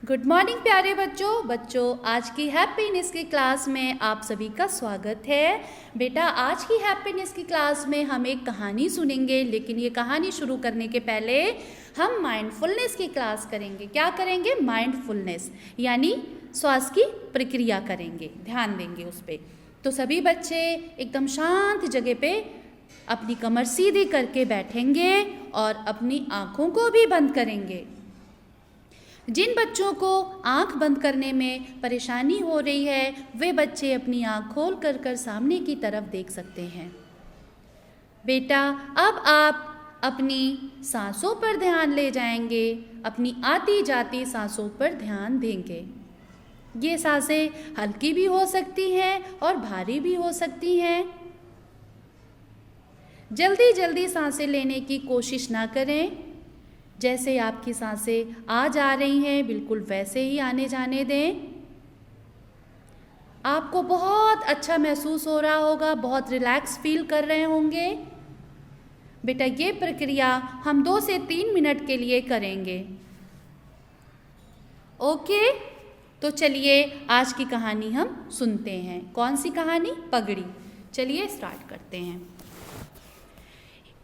Good morning प्यारे बच्चों आज की हैप्पीनेस की क्लास में आप सभी का स्वागत है। बेटा आज की हैप्पीनेस की क्लास में हम एक कहानी सुनेंगे, लेकिन ये कहानी शुरू करने के पहले हम माइंडफुलनेस की क्लास करेंगे। क्या करेंगे? माइंडफुलनेस यानी श्वास की प्रक्रिया करेंगे, ध्यान देंगे उस पर। तो सभी बच्चे एकदम शांत जगह पे अपनी कमर सीधी करके बैठेंगे और अपनी आँखों को भी बंद करेंगे। जिन बच्चों को आंख बंद करने में परेशानी हो रही है वे बच्चे अपनी आंख खोल कर सामने की तरफ देख सकते हैं। बेटा अब आप अपनी सांसों पर ध्यान ले जाएंगे, अपनी आती जाती सांसों पर ध्यान देंगे। ये सांसें हल्की भी हो सकती हैं और भारी भी हो सकती हैं। जल्दी जल्दी सांसें लेने की कोशिश ना करें। जैसे आपकी सांसें आ जा रही हैं बिल्कुल वैसे ही आने जाने दें। आपको बहुत अच्छा महसूस हो रहा होगा, बहुत रिलैक्स फील कर रहे होंगे। बेटा ये प्रक्रिया हम 2 से 3 मिनट के लिए करेंगे। ओके, तो चलिए आज की कहानी हम सुनते हैं। कौन सी कहानी? पगड़ी। चलिए स्टार्ट करते हैं।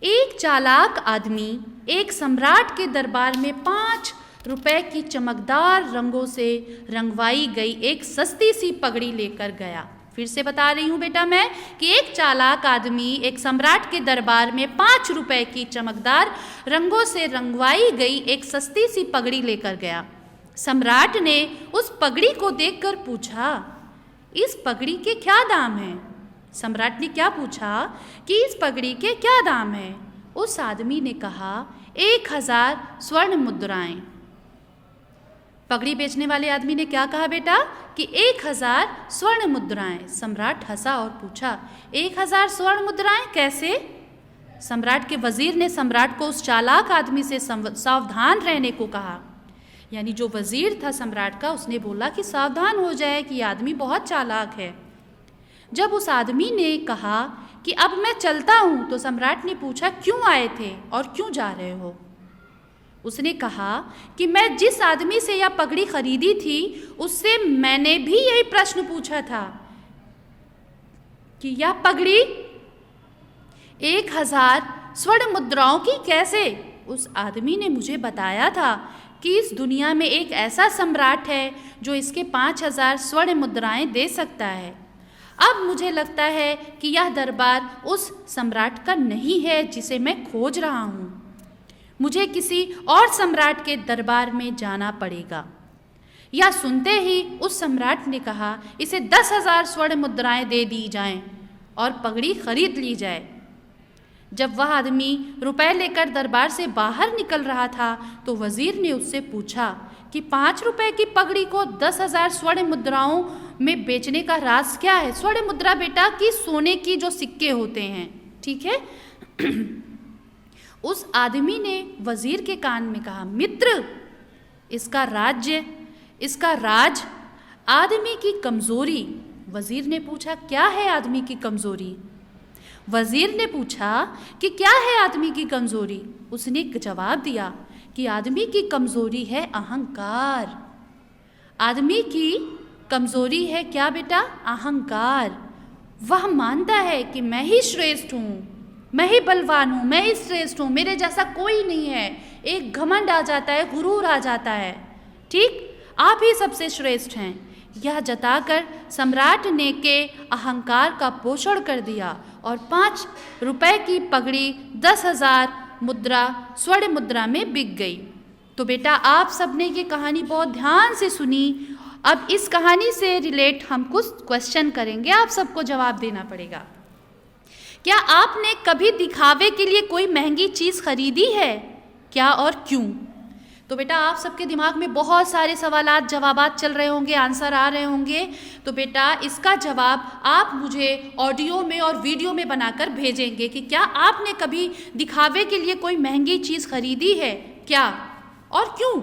एक चालाक आदमी एक सम्राट के दरबार में 5 रुपए की चमकदार रंगों से रंगवाई गई एक सस्ती सी पगड़ी लेकर गया। फिर से बता रही हूँ बेटा मैं कि एक चालाक आदमी एक सम्राट के दरबार में 5 रुपए की चमकदार रंगों से रंगवाई गई एक सस्ती सी पगड़ी लेकर गया। सम्राट ने उस पगड़ी को देखकर पूछा, इस पगड़ी के क्या दाम हैं? सम्राट ने क्या पूछा कि इस पगड़ी के क्या दाम हैं? उस आदमी ने कहा 1000 स्वर्ण मुद्राएं। पगड़ी बेचने वाले आदमी ने क्या कहा बेटा? कि 1000 स्वर्ण मुद्राएं। सम्राट हंसा और पूछा 1000 स्वर्ण मुद्राएं कैसे? सम्राट के वजीर ने सम्राट को उस चालाक आदमी से सावधान रहने को कहा। यानी जो वजीर था सम्राट का, उसने बोला कि सावधान हो जाए कि यह आदमी बहुत चालाक है। जब उस आदमी ने कहा कि अब मैं चलता हूँ तो सम्राट ने पूछा क्यों आए थे और क्यों जा रहे हो? उसने कहा कि मैं जिस आदमी से यह पगड़ी खरीदी थी उससे मैंने भी यही प्रश्न पूछा था कि यह पगड़ी 1000 स्वर्ण मुद्राओं की कैसे? उस आदमी ने मुझे बताया था कि इस दुनिया में एक ऐसा सम्राट है जो इसके 5000 स्वर्ण मुद्राएं दे सकता है। अब मुझे लगता है कि यह दरबार उस सम्राट का नहीं है जिसे मैं खोज रहा हूँ। मुझे किसी और सम्राट के दरबार में जाना पड़ेगा। यह सुनते ही उस सम्राट ने कहा इसे 10,000 स्वर्ण मुद्राएं दे दी जाएं और पगड़ी खरीद ली जाए। जब वह आदमी रुपए लेकर दरबार से बाहर निकल रहा था तो वजीर ने उससे पूछा कि 5 रुपए की पगड़ी को 10,000 स्वर्ण मुद्राओं में बेचने का राज क्या है? स्वर्ण मुद्रा बेटा की सोने की जो सिक्के होते हैं, ठीक है। उस आदमी ने वजीर के कान में कहा, मित्र, इसका राज आदमी की कमजोरी। वजीर ने पूछा क्या है आदमी की कमजोरी? वजीर ने पूछा कि क्या है आदमी की कमजोरी? उसने जवाब दिया कि आदमी की कमजोरी है अहंकार। आदमी की कमजोरी है क्या बेटा? अहंकार। वह मानता है कि मैं ही श्रेष्ठ हूँ, मैं ही बलवान हूँ, मैं ही श्रेष्ठ हूँ, मेरे जैसा कोई नहीं है। एक घमंड आ जाता है, गुरूर आ जाता है। ठीक, आप ही सबसे श्रेष्ठ हैं। यह जताकर सम्राट ने के अहंकार का पोषण कर दिया और 5 रुपए की पगड़ी 10,000 स्वर्ण मुद्रा में बिक गई। तो बेटा आप सबने ये कहानी बहुत ध्यान से सुनी। अब इस कहानी से रिलेट हम कुछ क्वेश्चन करेंगे, आप सबको जवाब देना पड़ेगा। क्या आपने कभी दिखावे के लिए कोई महंगी चीज़ खरीदी है? क्या और क्यों? तो बेटा आप सबके दिमाग में बहुत सारे सवालात जवाबात चल रहे होंगे, आंसर आ रहे होंगे। तो बेटा इसका जवाब आप मुझे ऑडियो में और वीडियो में बनाकर भेजेंगे कि क्या आपने कभी दिखावे के लिए कोई महंगी चीज़ खरीदी है, क्या और क्यों।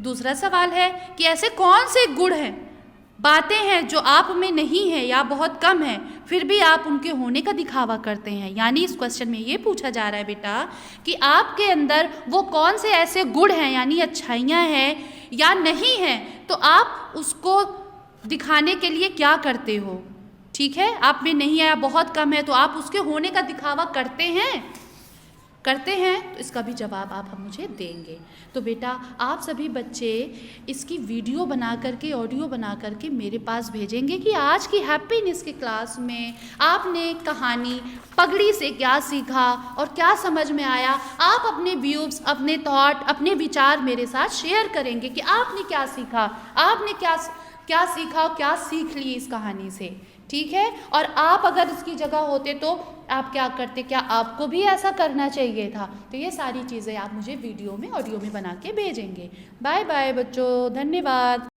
दूसरा सवाल है कि ऐसे कौन से गुण हैं, बातें हैं जो आप में नहीं है या बहुत कम है, फिर भी आप उनके होने का दिखावा करते हैं। यानी इस क्वेश्चन में ये पूछा जा रहा है बेटा कि आपके अंदर वो कौन से ऐसे गुण हैं यानी अच्छाइयाँ हैं या नहीं है तो आप उसको दिखाने के लिए क्या करते हो? ठीक है, आप में नहीं है, बहुत कम है, तो आप उसके होने का दिखावा करते हैं? तो इसका भी जवाब आप मुझे देंगे। तो बेटा आप सभी बच्चे इसकी वीडियो बना करके, ऑडियो बना करके मेरे पास भेजेंगे कि आज की हैप्पीनेस की क्लास में आपने कहानी पगड़ी से क्या सीखा और क्या समझ में आया। आप अपने व्यूज़, अपने थॉट, अपने विचार मेरे साथ शेयर करेंगे कि आपने क्या सीखा, आपने क्या सीखा और क्या सीख ली इस कहानी से। ठीक है, और आप अगर इसकी जगह होते तो आप क्या करते? क्या आपको भी ऐसा करना चाहिए था? तो ये सारी चीज़ें आप मुझे वीडियो में, ऑडियो में बना के भेजेंगे। बाय बाय बच्चों, धन्यवाद।